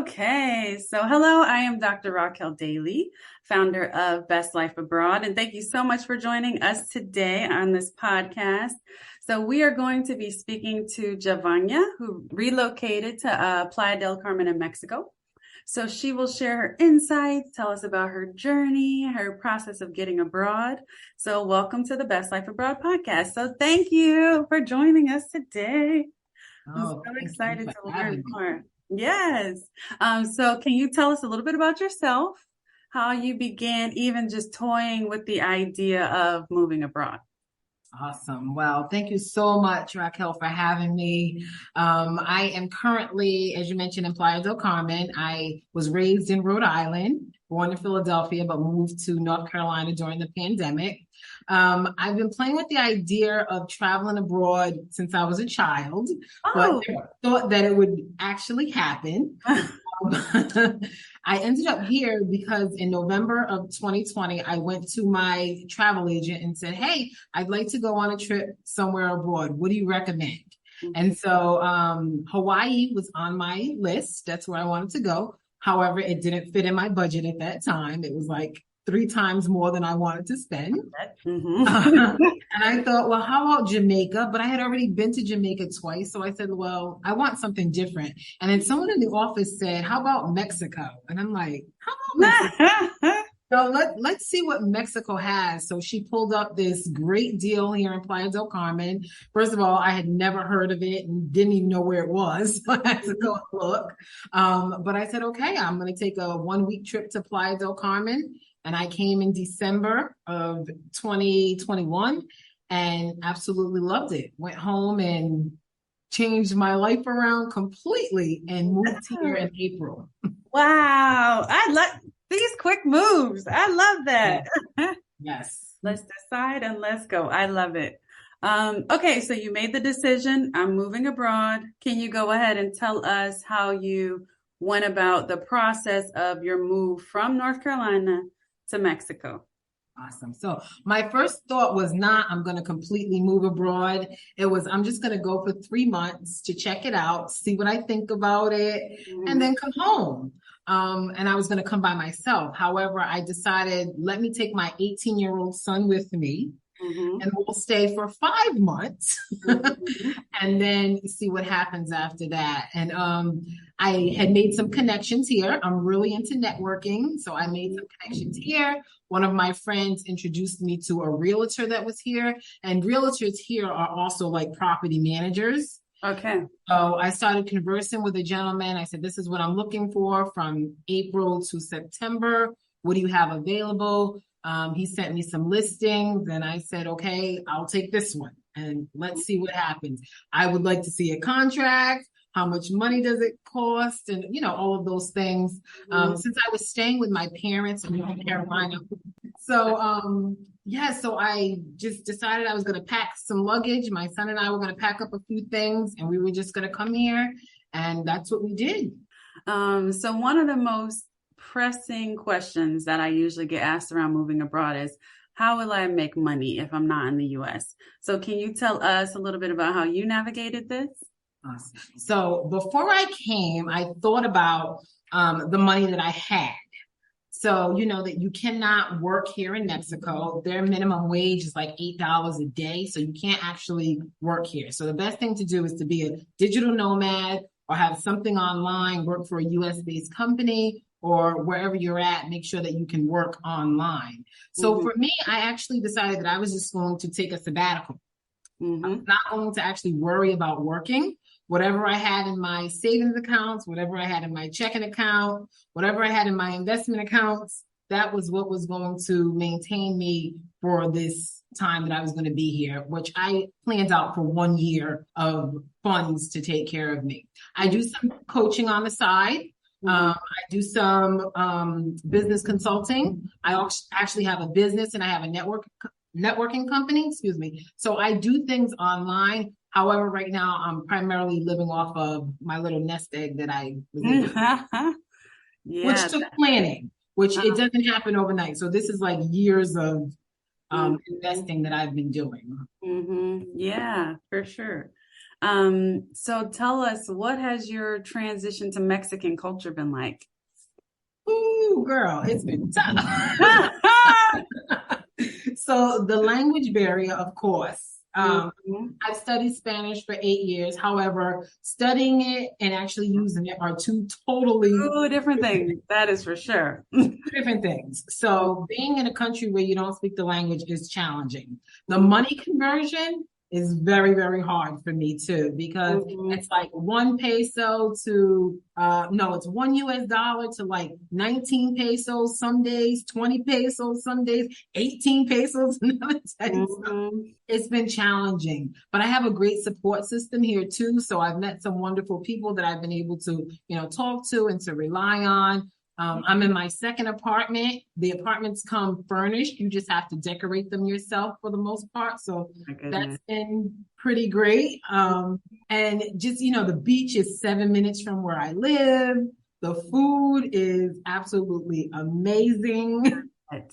Okay, so hello, I am Dr. Raquel Daly, founder of Best Life Abroad, and thank you so much for joining us today on this podcast. So we are going to be speaking to Jevonya, who relocated to Playa del Carmen in Mexico. So she will share her insights, tell us about her journey, her process of getting abroad. So welcome to the Best Life Abroad podcast. So thank you for joining us today. I'm so excited to learn more. Yes. So can you tell us a little bit about yourself, how you began even just toying with the idea of moving abroad? Awesome. Well, thank you so much, Raquel, for having me. I am currently, as you mentioned, in Playa del Carmen. I was raised in Rhode Island, born in Philadelphia, but moved to North Carolina during the pandemic. I've been playing with the idea of traveling abroad since I was a child, but never thought that it would actually happen. I ended up here because in November of 2020, I went to my travel agent and said, hey, I'd like to go on a trip somewhere abroad. What do you recommend? And so Hawaii was on my list. That's where I wanted to go. However, it didn't fit in my budget at that time. It was like 3 times more than I wanted to spend. And I thought, well, how about Jamaica? But I had already been to Jamaica twice. So I said, well, I want something different. And then someone in the office said, how about Mexico? And I'm like, how about Mexico? So let's see what Mexico has. So she pulled up this great deal here in Playa del Carmen. First of all, I had never heard of it and didn't even know where it was. So I had to go and look. But I said, okay, I'm going to take a 1-week trip to Playa del Carmen. And I came in December of 2021 and absolutely loved it. Went home and changed my life around completely and moved here in April. Wow. I love these quick moves. I love that. Yes. Let's decide and let's go. I love it. Okay, so you made the decision. I'm moving abroad. Can you go ahead and tell us how you went about the process of your move from North Carolina to Mexico? Awesome. So my first thought was not, I'm going to completely move abroad. It was, I'm just going to go for 3 months to check it out, see what I think about it, and then come home. And I was going to come by myself. However, I decided, let me take my 18-year-old son with me. And we'll stay for 5 months and then see what happens after that. And I had made some connections here. I'm really into networking. So I made some connections here. One of my friends introduced me to a realtor that was here. And realtors here are also like property managers. Okay. So I started conversing with a gentleman. I said, this is what I'm looking for from April to September. What do you have available? He sent me some listings and I said, okay, I'll take this one and let's see what happens. I would like to see a contract. How much money does it cost? And, you know, all of those things. Since I was staying with my parents in North Carolina. So, so I just decided I was going to pack some luggage. My son and I were going to pack up a few things and we were just going to come here. And that's what we did. So one of the most pressing questions that I usually get asked around moving abroad is, how will I make money if I'm not in the U.S.? So can you tell us a little bit about how you navigated this? Awesome. So before I came, I thought about the money that I had. So, you know, that you cannot work here in Mexico. Their minimum wage is like $8 a day. So you can't actually work here. So the best thing to do is to be a digital nomad or have something online, work for a US-based company, or wherever you're at, make sure that you can work online. So for me, I actually decided that I was just going to take a sabbatical. I'm not going to actually worry about working. Whatever I had in my savings accounts, whatever I had in my checking account, whatever I had in my investment accounts, that was what was going to maintain me for this time that I was going to be here, which I planned out for 1 year of funds to take care of me. I do some coaching on the side. I do some business consulting. I actually have a business and I have a networking company, So I do things online. However, right now I'm primarily living off of my little nest egg that I was able which took planning, which it doesn't happen overnight. So this is like years of investing that I've been doing. Yeah, for sure. So tell us, what has your transition to Mexican culture been like? Ooh, girl, it's been tough. So the language barrier, of course. Mhm. I've studied Spanish for 8 years. However, studying it and actually using it are two totally Two different things, that is for sure. different things. So being in a country where you don't speak the language is challenging. The money conversion is very, very hard for me too, because Mhm. it's like 1 peso to no, it's $1 to like 19 pesos some days, 20 pesos some days, 18 pesos another day. So Mhm. it's been challenging, but I have a great support system here too. So I've met some wonderful people that I've been able to, talk to and to rely on. I'm in my second apartment. The apartments come furnished. You just have to decorate them yourself for the most part. So My that's goodness. been pretty great. And just, the beach is 7 minutes from where I live. The food is absolutely amazing.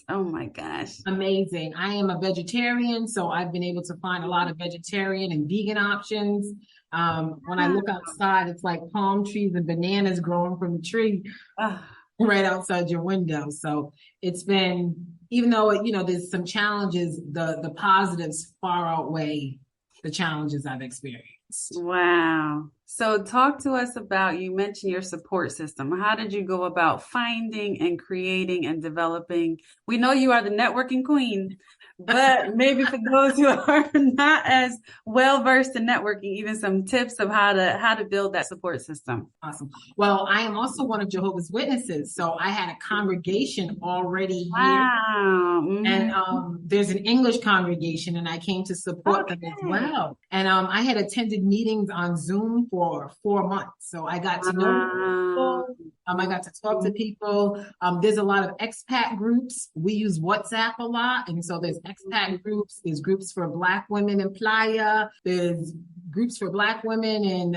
Oh my gosh. Amazing. I am a vegetarian, so I've been able to find a lot of vegetarian and vegan options. When I look outside, it's like palm trees and bananas growing from the tree Ah, right outside your window. So it's been, even though there's some challenges, the positives far outweigh the challenges I've experienced. wow. So talk to us about, you mentioned your support system. How did you go about finding and creating and developing? We know you are the networking queen, but maybe for those who are not as well versed in networking, even some tips of how to build that support system. Awesome. Well, I am also one of Jehovah's Witnesses, so I had a congregation already here. Wow. And Mhm. there's an English congregation, and I came to support them as Okay. well. And I had attended meetings on Zoom for 4 months, so I got to know Wow. people. I got to talk to people. There's a lot of expat groups. We use WhatsApp a lot, and so there's expat groups. There's groups for Black women in Playa. There's groups for Black women in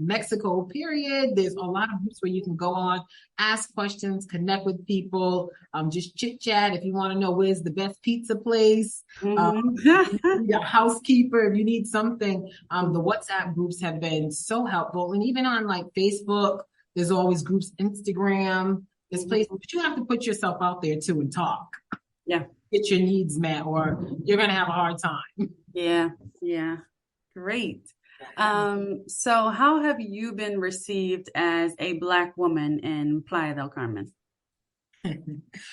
Mexico. Period. There's a lot of groups where you can go on, ask questions, connect with people, just chit chat. If you want to know where's the best pizza place, Mhm. if you need a housekeeper, if you need something, the WhatsApp groups have been so helpful. And even on like Facebook, there's always groups, Instagram, there's places, but you have to put yourself out there too and talk, Yeah. get your needs met, or you're going to have a hard time. Yeah. Yeah. Great. So how have you been received as a Black woman in Playa del Carmen?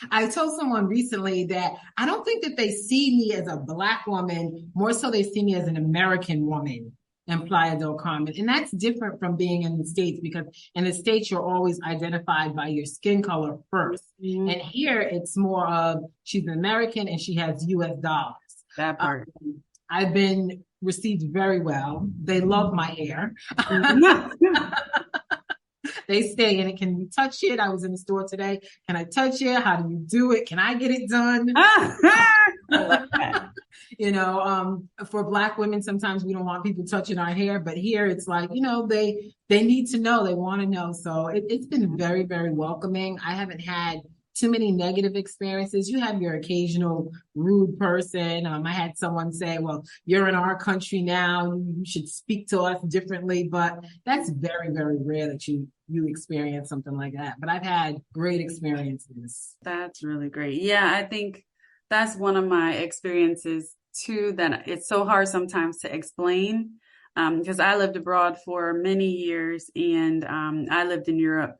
I told someone recently that I don't think that they see me as a Black woman, more so they see me as an American woman in Playa del Carmen. And that's different from being in the States, because in the States, you're always identified by your skin color first. Mhm. And here it's more of she's an American and she has US dollars. That part. I've been received very well. They love my hair. Mhm. They stay in it. Can we touch it? I was in the store today. Can I touch it? How do you do it? Can I get it done? I love that. For Black women, sometimes we don't want people touching our hair, but here it's like, they need to know, they want to know. So it's been very, very welcoming. I haven't had too many negative experiences. You have your occasional rude person. I had someone say, well, you're in our country now, you should speak to us differently, but that's very, very rare that you experience something like that. But I've had great experiences. That's really great. Yeah, I think that's one of my experiences too, that it's so hard sometimes to explain. Because I lived abroad for many years, and I lived in Europe,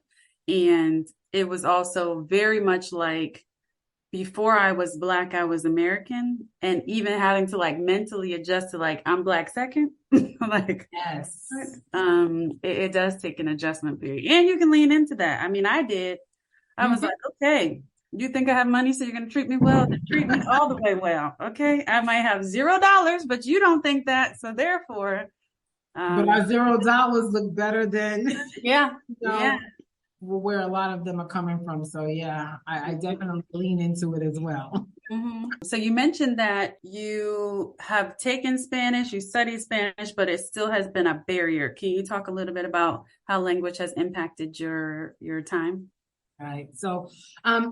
and it was also very much like before I was Black, I was American, and even having to like mentally adjust to like I'm Black second. Like, Yes. it does take an adjustment period, and you can lean into that. I mean, I did. I was Mhm. like, okay, you think I have money, so you're going to treat me well? Then treat me all the way well. Okay. I might have $0, but you don't think that. So therefore, But our $0 look better than, yeah, yeah. where a lot of them are coming from. So yeah, I definitely lean into it as well. So you mentioned that you have taken Spanish, you studied Spanish, but it still has been a barrier. Can you talk a little bit about how language has impacted your time? Right. So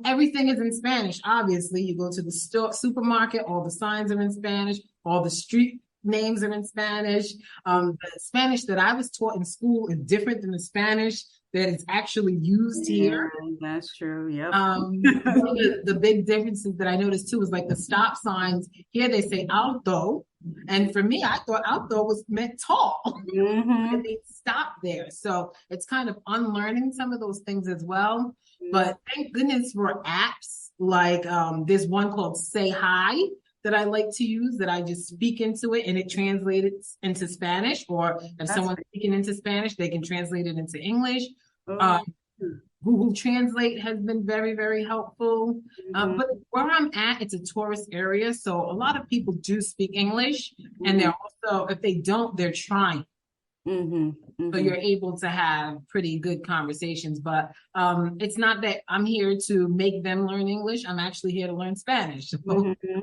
everything is in Spanish. Obviously, you go to the store, supermarket, all the signs are in Spanish, all the street names are in Spanish. The Spanish that I was taught in school is different than the Spanish that is actually used here. That's true. Yep. One of the big differences that I noticed too is like the stop signs. Here they say alto. And for me, I thought alto was meant tall. And they stop there. So it's kind of unlearning some of those things as well. But thank goodness for apps like there's one called Say Hi that I like to use, that I just speak into it and it translates into Spanish, or if someone's speaking into Spanish, they can translate it into English. Google Translate has been very, very helpful. But where I'm at, it's a tourist area. So a lot of people do speak English, and they're also, if they don't, they're trying. So you're able to have pretty good conversations, but it's not that I'm here to make them learn English. I'm actually here to learn Spanish. So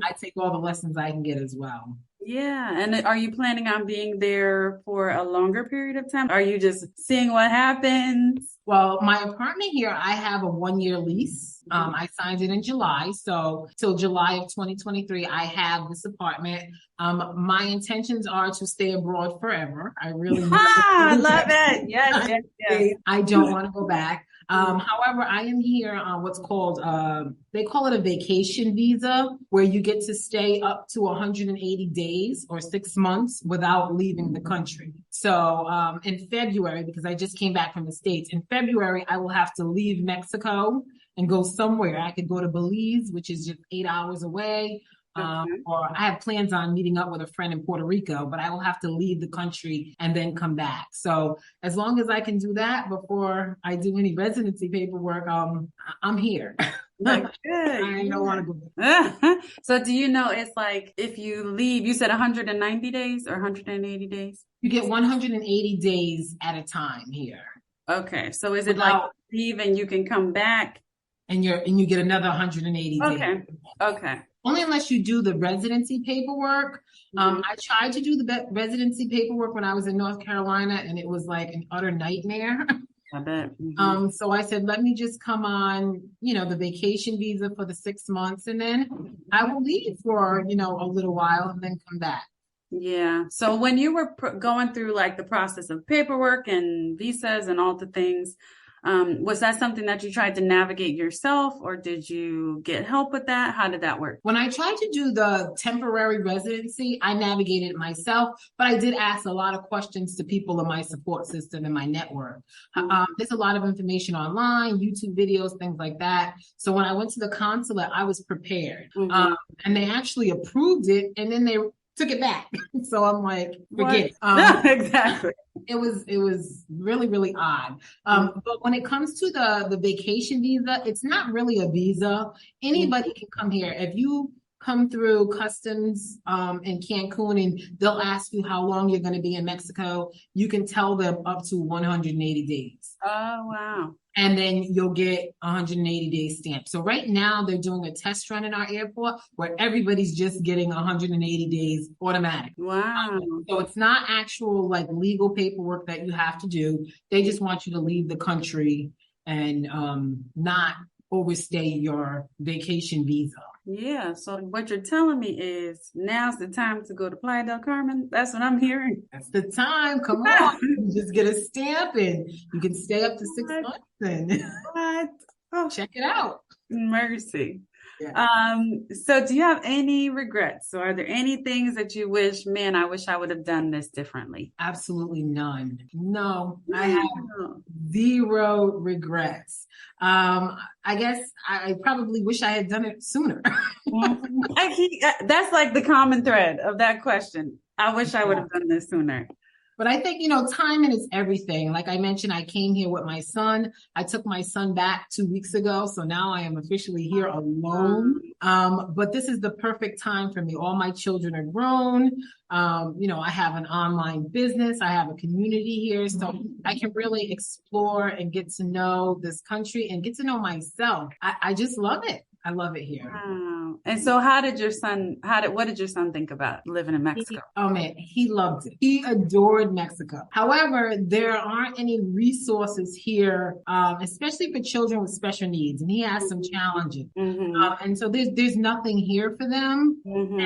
I take all the lessons I can get as well. Yeah. And are you planning on being there for a longer period of time? Are you just seeing what happens? Well, my apartment here, I have a 1-year lease. I signed it in July. So till July of 2023, I have this apartment. My intentions are to stay abroad forever. I really I love it. Yes. I don't want to go back. However, I am here on what's called, they call it a vacation visa, where you get to stay up to 180 days or 6 months without leaving the country. So in February, because I just came back from the States, in February, I will have to leave Mexico and go somewhere. I could go to Belize, which is just 8 hours away. Or I have plans on meeting up with a friend in Puerto Rico, but I will have to leave the country and then come back. So as long as I can do that before I do any residency paperwork, I'm here. I don't want to go back. So do you know, it's like if you leave, you said 190 days or 180 days? You get 180 days at a time here. Okay. So is it like leave and you can come back? And you get another 180 days. Okay. Only unless you do the residency paperwork. I tried to do the residency paperwork when I was in North Carolina, and it was like an utter nightmare. I bet. So I said, let me just come on, the vacation visa for the 6 months, and then I will leave for, a little while and then come back. Yeah. So when you were going through like the process of paperwork and visas and all the things, was that something that you tried to navigate yourself, or did you get help with that? How did that work? When I tried to do the temporary residency, I navigated it myself, but I did ask a lot of questions to people in my support system and my network. There's a lot of information online, YouTube videos, things like that. So when I went to the consulate, I was prepared. And they actually approved it, and then they took it back. So I'm like, forget it. Exactly. It was really, really odd. But when it comes to the vacation visa, it's not really a visa. Anybody can come here. If you come through customs in Cancun and they'll ask you how long you're going to be in Mexico, you can tell them up to 180 days. Oh, wow. And then you'll get 180 days stamp. So right now they're doing a test run in our airport where everybody's just getting 180 days automatic. Wow. So it's not actual like legal paperwork that you have to do. They just want you to leave the country and not overstay your vacation visa. Yeah. So what you're telling me is now's the time to go to Playa del Carmen. That's what I'm hearing. That's the time. Come on. You just get a stamp and you can stay up to 6 months and check it out. Mercy. Yeah. So do you have any regrets? So are there any things that you wish, man, I wish I would have done this differently? Absolutely none. No, I have zero regrets. I guess I probably wish I had done it sooner. That's like the common thread of that question. I wish I would have done this sooner. But I think, timing is everything. Like I mentioned, I came here with my son. I took my son back 2 weeks ago. So now I am officially here alone. But this is the perfect time for me. All my children are grown. I have an online business. I have a community here. So I can really explore and get to know this country and get to know myself. I just love it. I love it here. Wow. Wow. And so what did your son think about living in Mexico? Oh man, he loved it. He adored Mexico. However, there aren't any resources here, especially for children with special needs, and he has some challenges. Mm-hmm. And so there's nothing here for them. Mm-hmm.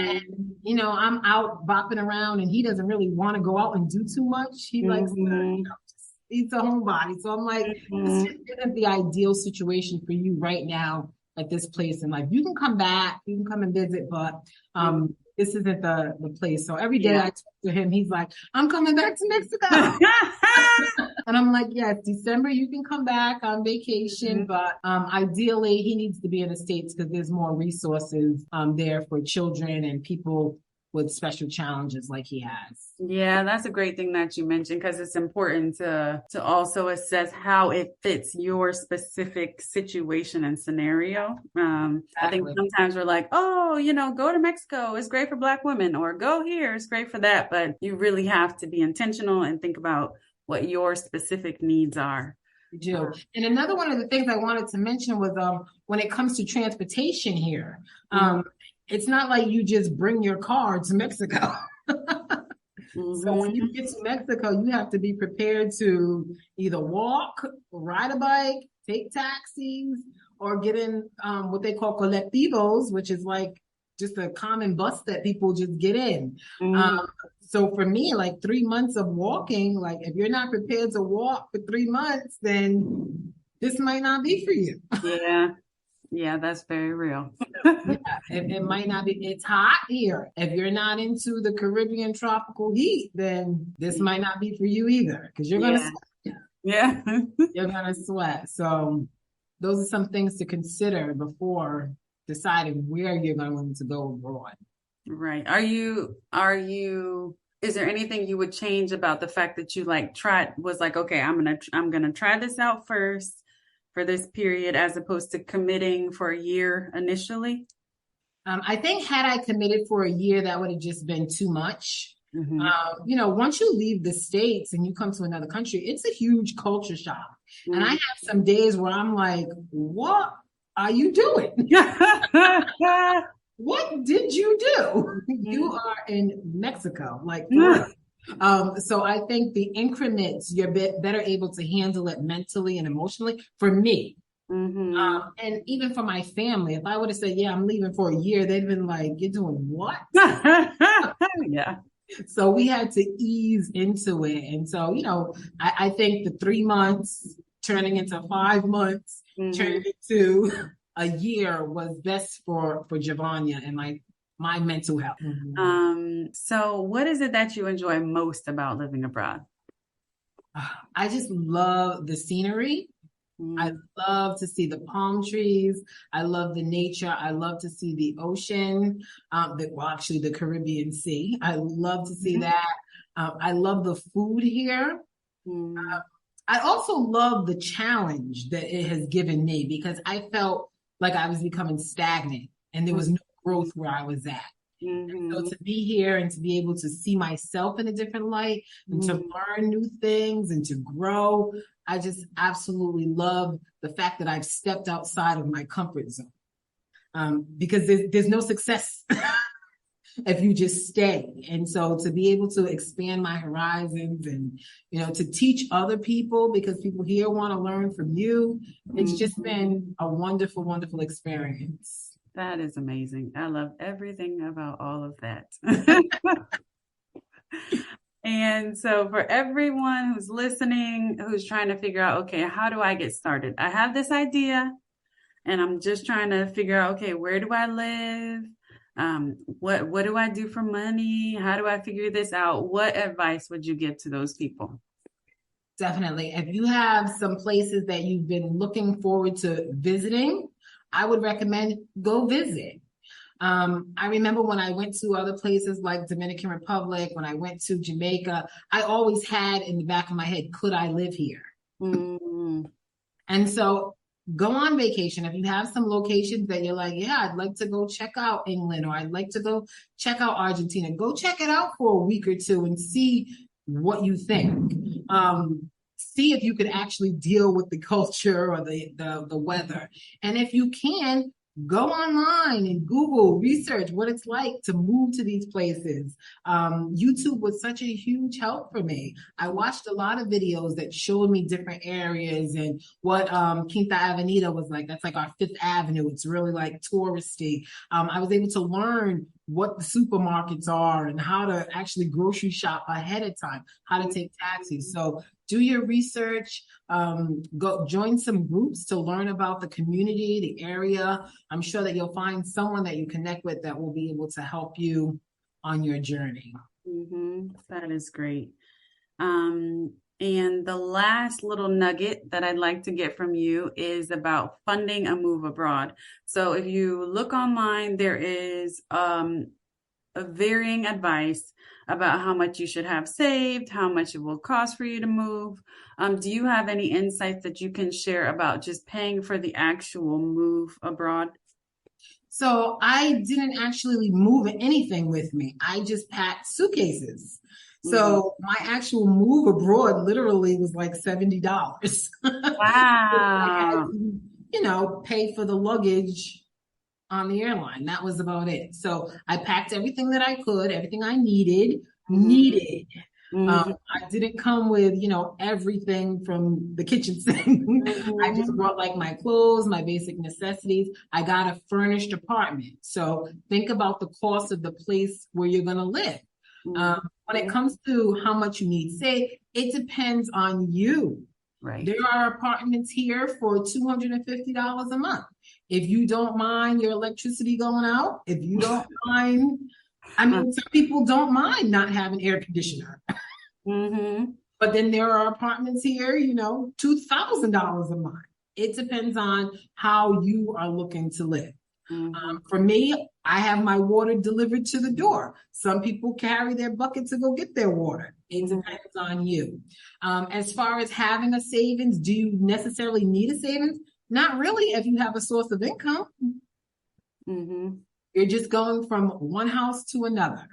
And I'm out bopping around, and he doesn't really want to go out and do too much. He likes to, just he's a homebody. So I'm like, this just isn't the ideal situation for you right now at this place in life. You can come back, you can come and visit, but this isn't the place. So every day I talk to him, he's like, I'm coming back to Mexico. And I'm like, yes, December, you can come back on vacation, but ideally he needs to be in the States because there's more resources there for children and people with special challenges like he has. Yeah, that's a great thing that you mentioned because it's important to also assess how it fits your specific situation and scenario. Exactly. I think sometimes we're like, oh, go to Mexico. It's great for Black women, or go here. It's great for that. But you really have to be intentional and think about what your specific needs are. You do. And another one of the things I wanted to mention was when it comes to transportation here, it's not like you just bring your car to Mexico. So when you get to Mexico, you have to be prepared to either walk, ride a bike, take taxis, or get in what they call colectivos, which is like just a common bus that people just get in. So for me, like 3 months of walking, like if you're not prepared to walk for 3 months, then this might not be for you. Yeah, that's very real. It might not be. It's hot here. If you're not into the Caribbean tropical heat, then this might not be for you either, because you're going to sweat. Yeah. You're going to sweat. So those are some things to consider before deciding where you're going to go abroad. Right. Is there anything you would change about the fact that you was like, okay, I'm going to try this out first for this period, as opposed to committing for a year initially? I think had I committed for a year, that would have just been too much. Once you leave the States and you come to another country, it's a huge culture shock. And I have some days where I'm like, what are you doing? What did you do? You are in Mexico, like, so I think the increments, you're better able to handle it mentally and emotionally for me. And even for my family, if I would have said, yeah, I'm leaving for a year, they'd been like, you're doing what? Yeah. So we had to ease into it. And so, I think the 3 months turning into 5 months, turning into a year was best for Jevonya and my mental health. So what is it that you enjoy most about living abroad? I just love the scenery. I love to see the palm trees. I love the nature. I love to see the ocean, actually the Caribbean Sea. I love to see that. I love the food here. I also love the challenge that it has given me, because I felt like I was becoming stagnant and there was no growth where I was at. So to be here and to be able to see myself in a different light and to learn new things and to grow, I just absolutely love the fact that I've stepped outside of my comfort zone. Because there's no success if you just stay. And so to be able to expand my horizons and, to teach other people, because people here want to learn from you, it's just been a wonderful, wonderful experience. That is amazing. I love everything about all of that. And so for everyone who's listening, who's trying to figure out, okay, how do I get started? I have this idea and I'm just trying to figure out, okay, where do I live? What do I do for money? How do I figure this out? What advice would you give to those people? Definitely. If you have some places that you've been looking forward to visiting, I would recommend go visit. I remember when I went to other places like Dominican Republic, when I went to Jamaica, I always had in the back of my head, could I live here? And so go on vacation. If you have some locations that you're like, yeah, I'd like to go check out England, or I'd like to go check out Argentina, go check it out for a week or two and see what you think. See if you could actually deal with the culture or the weather. And if you can, go online and Google, research what it's like to move to these places. YouTube was such a huge help for me. I watched a lot of videos that showed me different areas and what Quinta Avenida was like. That's like our Fifth Avenue. It's really like touristy. I was able to learn what the supermarkets are and how to actually grocery shop ahead of time, how to take taxis. So do your research, go join some groups to learn about the community, the area. I'm sure that you'll find someone that you connect with that will be able to help you on your journey. That is great. And the last little nugget that I'd like to get from you is about funding a move abroad. So if you look online, there is a varying advice about how much you should have saved, how much it will cost for you to move. Do you have any insights that you can share about just paying for the actual move abroad? So I didn't actually move anything with me. I just packed suitcases. So my actual move abroad literally was like $70. Wow. I had to, pay for the luggage on the airline. That was about it. So I packed everything that I could, everything I needed. I didn't come with, everything from the kitchen sink. I just brought like my clothes, my basic necessities. I got a furnished apartment. So think about the cost of the place where you're going to live. When it comes to how much you need, say, it depends on you. Right. There are apartments here for $250 a month. If you don't mind your electricity going out, if you don't mind, some people don't mind not having air conditioner. But then there are apartments here, $2,000 a month. It depends on how you are looking to live. For me, I have my water delivered to the door. Some people carry their bucket to go get their water. It depends on you. As far as having a savings, do you necessarily need a savings? Not really if you have a source of income. You're just going from one house to another.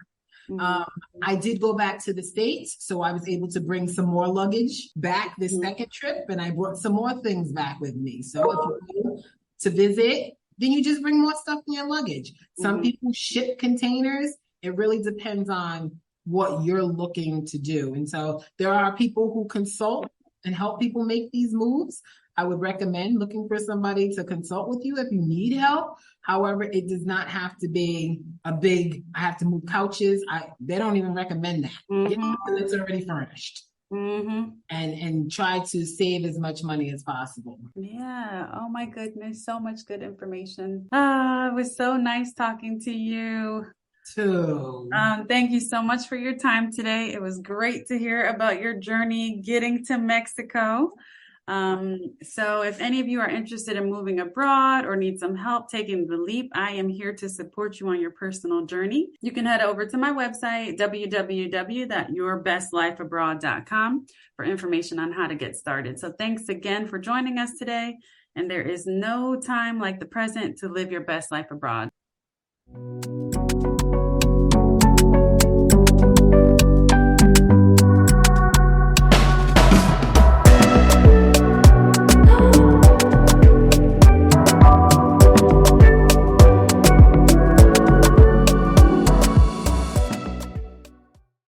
I did go back to the States, so I was able to bring some more luggage back this second trip, and I brought some more things back with me. So if you go to visit, then you just bring more stuff in your luggage. Some people ship containers. It really depends on what you're looking to do. And so there are people who consult and help people make these moves. I would recommend looking for somebody to consult with you if you need help. However, it does not have to be a big, I have to move couches. They don't even recommend that. Get something that's already furnished. And try to save as much money as possible. Yeah. Oh my goodness. So much good information. It was so nice talking to you. Too. Thank you so much for your time today. It was great to hear about your journey getting to Mexico. So if any of you are interested in moving abroad or need some help taking the leap, I am here to support you on your personal journey. You can head over to my website, www.yourbestlifeabroad.com, for information on how to get started. So thanks again for joining us today. And there is no time like the present to live your best life abroad.